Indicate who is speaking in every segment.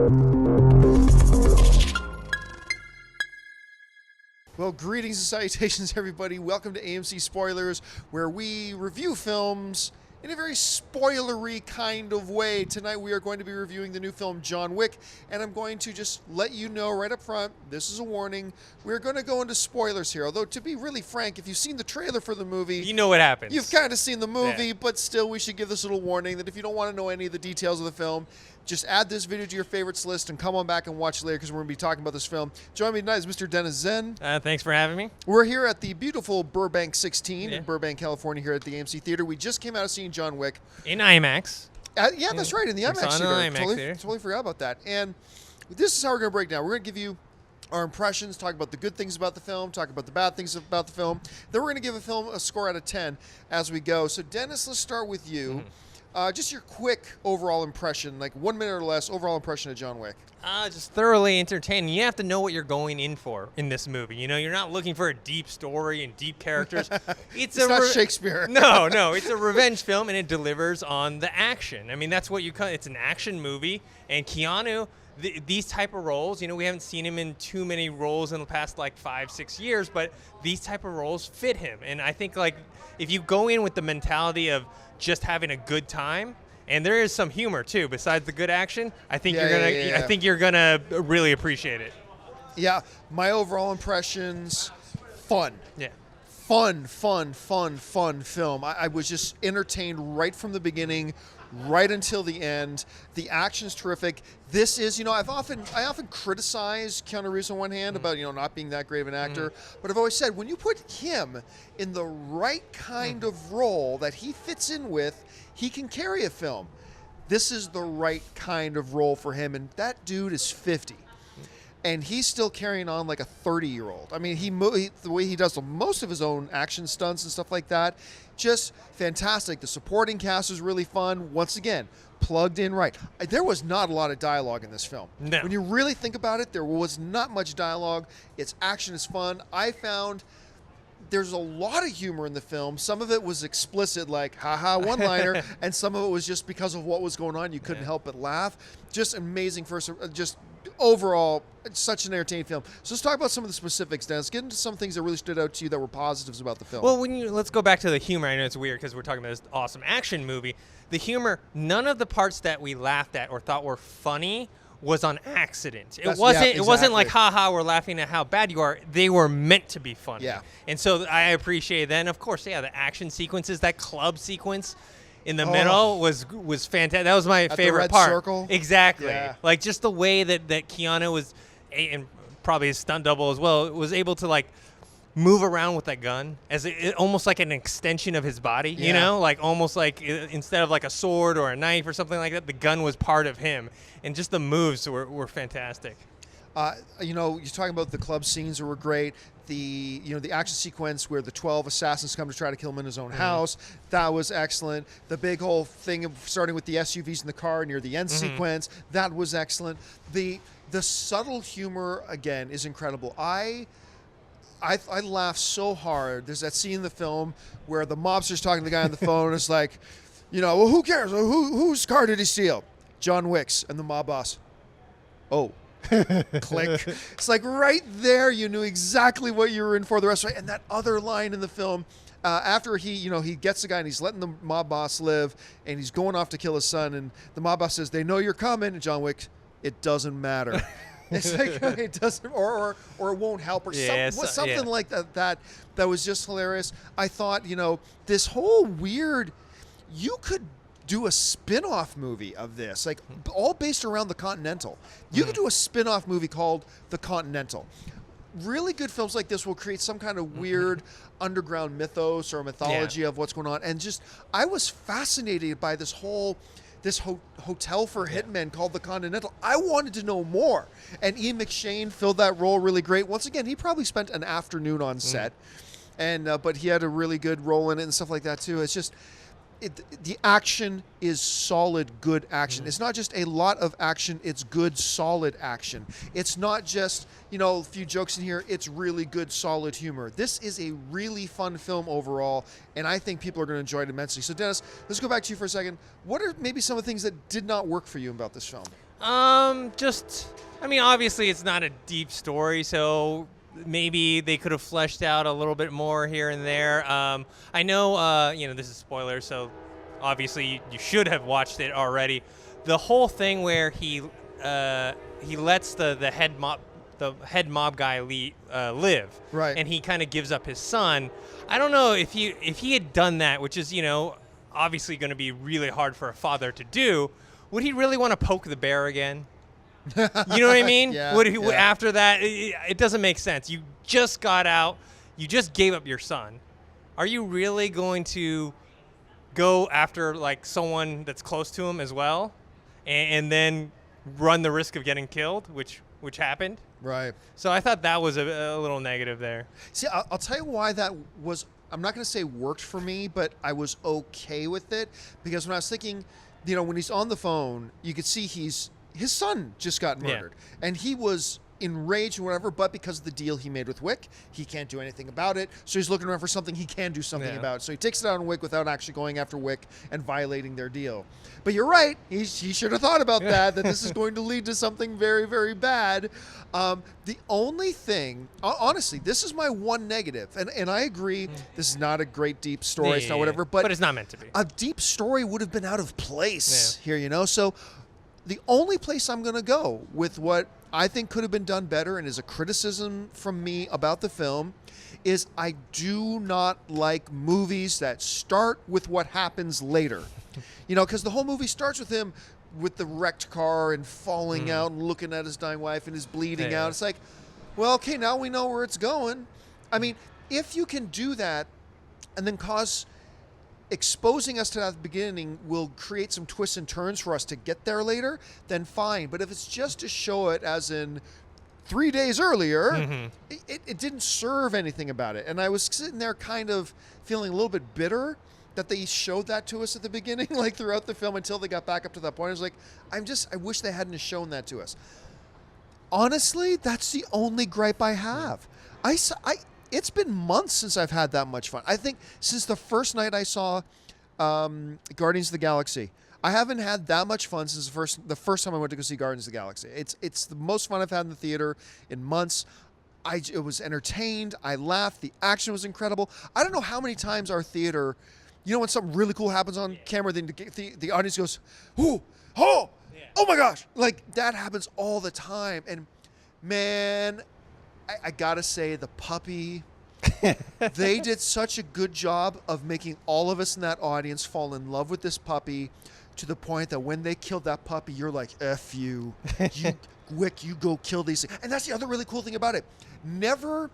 Speaker 1: Well, greetings and salutations, everybody. Welcome to AMC Spoilers, where we review films in a very spoilery kind of way. Tonight we are going to be reviewing the new film John Wick, and I'm going to just let you know right up front, this is a warning, we're going to go into spoilers here. Although, to be really frank, if you've seen the trailer for the movie,
Speaker 2: you know what happens.
Speaker 1: You've kind of seen the movie,
Speaker 2: yeah.
Speaker 1: But still we should give this little warning that if you don't want to know any of the details of the film, just add this video to your favorites list and come on back and watch later because we're going to be talking about this film. Joining me tonight is Mr. Dennis Zen.
Speaker 2: Thanks for having me.
Speaker 1: We're here at the beautiful Burbank 16 in Burbank, California, here at the AMC Theater. We just came out of seeing John Wick.
Speaker 2: In IMAX.
Speaker 1: Yeah, that's right, in the IMAX Theater. Totally forgot about that. And this is how we're going to break down. We're going to give you our impressions, talk about the good things about the film, talk about the bad things about the film. Then we're going to give a film a score out of 10 as we go. So, Dennis, let's start with you. Just your quick overall impression, like 1 minute or less, overall impression of John Wick.
Speaker 2: Just thoroughly entertaining. You have to know what you're going in for in this movie. You know, you're not looking for a deep story and deep characters.
Speaker 1: It's not Shakespeare.
Speaker 2: No, it's a revenge film, and it delivers on the action. I mean, that's what it's an action movie, and Keanu, these type of roles, you know, we haven't seen him in too many roles in the past, like, 5-6 years, but these type of roles fit him. And I think, like, if you go in with the mentality of just having a good time, and there is some humor too besides the good action, I think I think you're gonna really appreciate it.
Speaker 1: Yeah, my overall impressions, fun.
Speaker 2: Yeah.
Speaker 1: Fun film. I was just entertained right from the beginning, right until the end. The action's terrific. This is, you know, I often criticized Keanu Reeves on one hand about, you know, not being that great of an actor, but I've always said when you put him in the right kind of role that he fits in with, he can carry a film. This is the right kind of role for him, and that dude is 50. And he's still carrying on like a 30-year-old. I mean, the way he does most of his own action stunts and stuff like that, just fantastic. The supporting cast is really fun. Once again, plugged in right. There was not a lot of dialogue in this film.
Speaker 2: No.
Speaker 1: When you really think about it, there was not much dialogue. Its action is fun. I found there's a lot of humor in the film. Some of it was explicit, like haha one-liner, and some of it was just because of what was going on. You couldn't help but laugh. Just amazing just overall, it's such an entertaining film. So let's talk about some of the specifics, Dennis. Get into some things that really stood out to you that were positives about the film.
Speaker 2: Well, let's go back to the humor. I know it's weird because we're talking about this awesome action movie. The humor, none of the parts that we laughed at or thought were funny was on accident. It wasn't like, haha, we're laughing at how bad you are. They were meant to be funny.
Speaker 1: Yeah.
Speaker 2: And so I appreciate that. And of course, the action sequences, that club sequence in the middle was fantastic. That was my favorite part.
Speaker 1: Circle.
Speaker 2: Exactly.
Speaker 1: Yeah.
Speaker 2: Like just the way that Keanu was, and probably his stunt double as well, was able to like move around with that gun as almost like an extension of his body, you know, like almost like instead of like a sword or a knife or something like that, the gun was part of him, and just the moves were fantastic.
Speaker 1: You know, you're talking about the club scenes that were great. The action sequence where the 12 assassins come to try to kill him in his own house, that was excellent. The big whole thing of starting with the SUVs in the car near the end sequence, that was excellent. The subtle humor again is incredible. I laughed so hard. There's that scene in the film where the mobster's talking to the guy on the phone, and it's like, you know, well, who cares? Whose car did he steal? John Wick's. And the mob boss, oh. Click. It's like right there you knew exactly what you were in for the rest of it. And that other line in the film, after he gets the guy and he's letting the mob boss live and he's going off to kill his son, and the mob boss says, they know you're coming, and John Wick, it doesn't matter. It's like it doesn't, or it won't help, or something like that. That was just hilarious. I thought, you know, this whole weird, you could do a spin-off movie of this, like all based around the Continental. You could do a spin-off movie called The Continental. Really good films like this will create some kind of weird underground mythos or mythology of what's going on. And just, I was fascinated by this hotel for hitmen called The Continental. I wanted to know more. And Ian McShane filled that role really great. Once again, he probably spent an afternoon on set, and but he had a really good role in it and stuff like that too. It's just, the action is solid, good action. It's not just a lot of action, it's good, solid action. It's not just, you know, a few jokes in here, it's really good, solid humor. This is a really fun film overall, and I think people are going to enjoy it immensely. So Dennis, let's go back to you for a second. What are maybe some of the things that did not work for you about this film?
Speaker 2: I mean, obviously it's not a deep story, so maybe they could have fleshed out a little bit more here and there. I know, this is spoilers, so obviously you should have watched it already. The whole thing where he lets the head mob guy live,
Speaker 1: Right.
Speaker 2: and he kind of gives up his son. I don't know if he had done that, which is obviously going to be really hard for a father to do. Would he really want to poke the bear again? You know what I mean?
Speaker 1: Yeah,
Speaker 2: Would he,
Speaker 1: yeah.
Speaker 2: After that, it doesn't make sense. You just got out. You just gave up your son. Are you really going to go after like someone that's close to him as well, and then run the risk of getting killed, which happened?
Speaker 1: Right.
Speaker 2: So I thought that was a little negative there.
Speaker 1: See, I'll tell you why that was. I'm not going to say worked for me, but I was okay with it because when I was thinking, when he's on the phone, you could see his son just got murdered, and he was enraged and whatever. But because of the deal he made with Wick, he can't do anything about it. So he's looking around for something he can do something about. So he takes it out on Wick without actually going after Wick and violating their deal. But you're right. He should have thought about that this is going to lead to something very, very bad. The only thing, honestly, this is my one negative. And I agree, this is not a great deep story. It's not whatever. But
Speaker 2: it's not meant to be.
Speaker 1: A deep story would have been out of place here, So the only place I'm going to go with what I think could have been done better and is a criticism from me about the film is I do not like movies that start with what happens later. Because the whole movie starts with him with the wrecked car and falling out and looking at his dying wife and his bleeding out. It's like, well, okay, now we know where it's going. I mean, if you can do that and then exposing us to that at the beginning will create some twists and turns for us to get there later, then fine. But if it's just to show it as in 3 days earlier, it didn't serve anything about it. And I was sitting there kind of feeling a little bit bitter that they showed that to us at the beginning, like throughout the film until they got back up to that point. I was like, I wish they hadn't shown that to us. Honestly, that's the only gripe I have. It's been months since I've had that much fun. I think since the first night I saw Guardians of the Galaxy, I haven't had that much fun since the first time I went to go see Guardians of the Galaxy. It's the most fun I've had in the theater in months. It was entertained. I laughed. The action was incredible. I don't know how many times our theater, when something really cool happens on camera, then the audience goes, "Ooh, oh my gosh!" Like that happens all the time. And man, I gotta say, the puppy, they did such a good job of making all of us in that audience fall in love with this puppy to the point that when they killed that puppy, you're like, F you. Wick, you go kill these things. And that's the other really cool thing about it. Never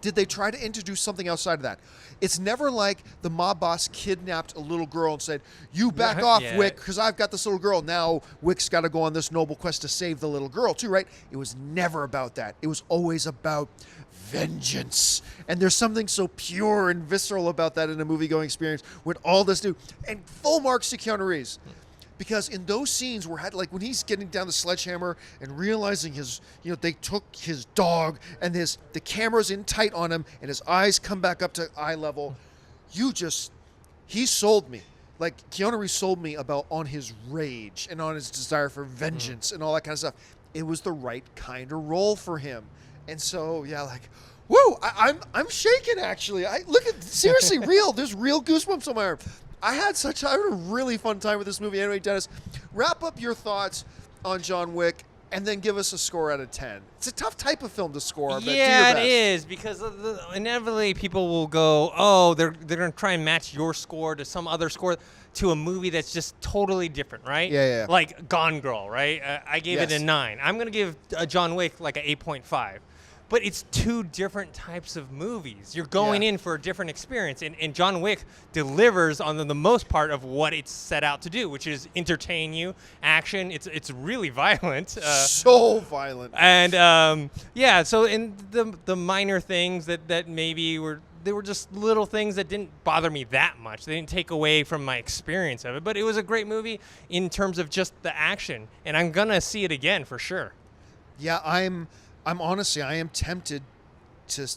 Speaker 1: did they try to introduce something outside of that. It's never like the mob boss kidnapped a little girl and said, "You back off, Wick, because I've got this little girl." Now Wick's got to go on this noble quest to save the little girl too, right? It was never about that. It was always about vengeance. And there's something so pure and visceral about that in a movie-going experience with all this new and full marks to Keanu Reeves. Because in those scenes where when he's getting down the sledgehammer and realizing they took his dog and the camera's in tight on him and his eyes come back up to eye level, he sold me. Like Keanu Reeves sold me on his rage and on his desire for vengeance and all that kind of stuff. It was the right kind of role for him. And so, woo, I'm shaking actually. Seriously real. There's real goosebumps on my arm. I had a really fun time with this movie. Anyway, Dennis, wrap up your thoughts on John Wick and then give us a score out of 10. It's a tough type of film to score, but do your best.
Speaker 2: It is, because inevitably people will go, oh, they're going to try and match your score to some other score to a movie that's just totally different, right?
Speaker 1: Yeah.
Speaker 2: Like Gone Girl, right? I gave it a 9. I'm going to give John Wick like an 8.5. But it's two different types of movies. You're going in for a different experience. And John Wick delivers on the most part of what it's set out to do, which is entertain you, action. It's really violent.
Speaker 1: So violent.
Speaker 2: And, so in the minor things that maybe they were just little things that didn't bother me that much. They didn't take away from my experience of it. But it was a great movie in terms of just the action. And I'm going to see it again for sure.
Speaker 1: Yeah, I'm honestly, I am tempted to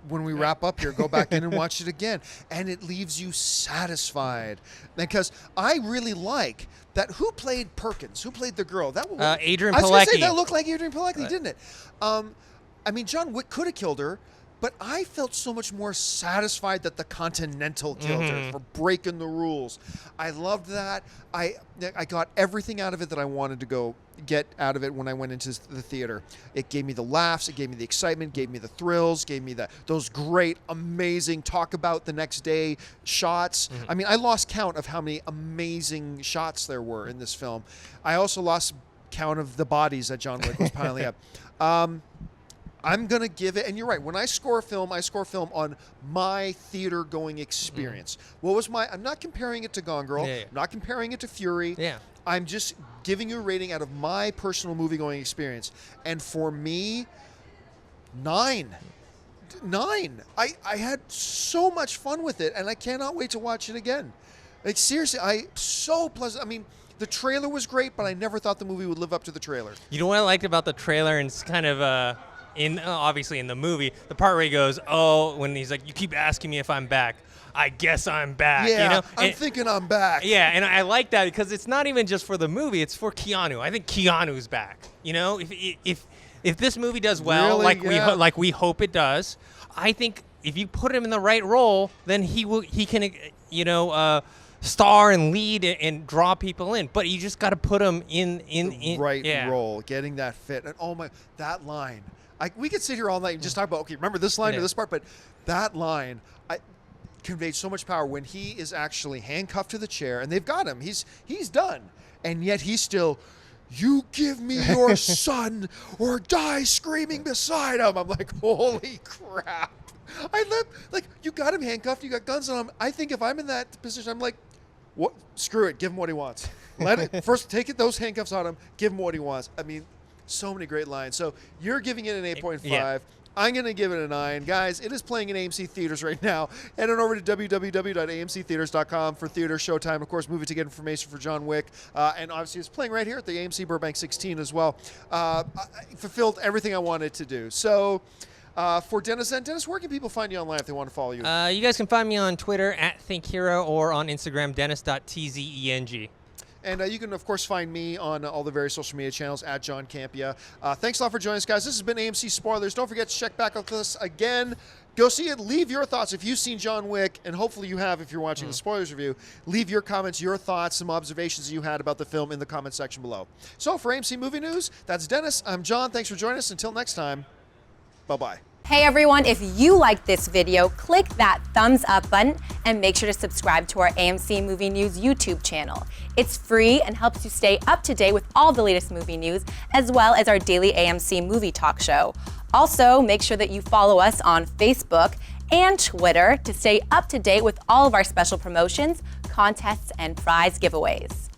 Speaker 1: when we wrap up here, go back in and watch it again. And it leaves you satisfied. Because I really like that. Who played Perkins? Who played the girl?
Speaker 2: Adrian
Speaker 1: I was going to say,
Speaker 2: Pilecki.
Speaker 1: that looked like Adrian Pilecki, didn't it? I mean, John Wick could have killed her, but I felt so much more satisfied that the Continental killed her for breaking the rules. I loved that. I got everything out of it that I wanted to get out of it when I went into the theater. It gave me the laughs, it gave me the excitement, gave me the thrills, gave me those great, amazing talk about the next day shots. I mean, I lost count of how many amazing shots there were in this film. I also lost count of the bodies that John Wick was piling up. I'm going to give it, and you're right, when I score a film, I score a film on my theater-going experience. I'm not comparing it to Gone Girl.
Speaker 2: Yeah.
Speaker 1: I'm not comparing it to Fury.
Speaker 2: Yeah.
Speaker 1: I'm just giving you a rating out of my personal movie-going experience. And for me, 9. I had so much fun with it, and I cannot wait to watch it again. Like, seriously, so pleasant. I mean, the trailer was great, but I never thought the movie would live up to the trailer.
Speaker 2: You know what I liked about the trailer, and it's kind of obviously in the movie, the part where he goes, when he's like, you keep asking me if I'm back. I guess I'm back.
Speaker 1: Yeah,
Speaker 2: you know?
Speaker 1: I'm thinking I'm back.
Speaker 2: Yeah, and I like that because it's not even just for the movie; it's for Keanu. I think Keanu's back. You know, if this movie does well,
Speaker 1: Really?
Speaker 2: like we hope it does, I think if you put him in the right role, then he can star and lead and draw people in. But you just got to put him in
Speaker 1: the right role, getting that fit. And that line. We could sit here all night and just talk about, okay, remember this line or this part, but that line conveyed so much power when he is actually handcuffed to the chair and they've got him. He's done. And yet he's still, you give me your son or die screaming beside him. I'm like, holy crap. You got him handcuffed, you got guns on him. I think if I'm in that position, I'm like, what? Screw it, give him what he wants. First take those handcuffs on him, give him what he wants. I mean, so many great lines. So you're giving it an 8.5.
Speaker 2: Yeah.
Speaker 1: I'm going to give it a 9. Guys, it is playing in AMC theaters right now. Head on over to www.amctheaters.com for theater showtime. Of course, movie ticket information for John Wick. And obviously, it's playing right here at the AMC Burbank 16 as well. I fulfilled everything I wanted to do. So for Dennis, where can people find you online if they want to follow you?
Speaker 2: You guys can find me on Twitter @ThinkHero or on Instagram, dennis.tzeng.
Speaker 1: And you can, of course, find me on all the various social media channels @JohnCampia. Thanks a lot for joining us, guys. This has been AMC Spoilers. Don't forget to check back with us again. Go see it. Leave your thoughts if you've seen John Wick, and hopefully you have if you're watching the Spoilers review. Leave your comments, your thoughts, some observations you had about the film in the comment section below. So for AMC Movie News, that's Dennis. I'm John. Thanks for joining us. Until next time, bye-bye.
Speaker 3: Hey everyone, if you liked this video, click that thumbs up button and make sure to subscribe to our AMC Movie News YouTube channel. It's free and helps you stay up to date with all the latest movie news, as well as our daily AMC movie talk show. Also, make sure that you follow us on Facebook and Twitter to stay up to date with all of our special promotions, contests, and prize giveaways.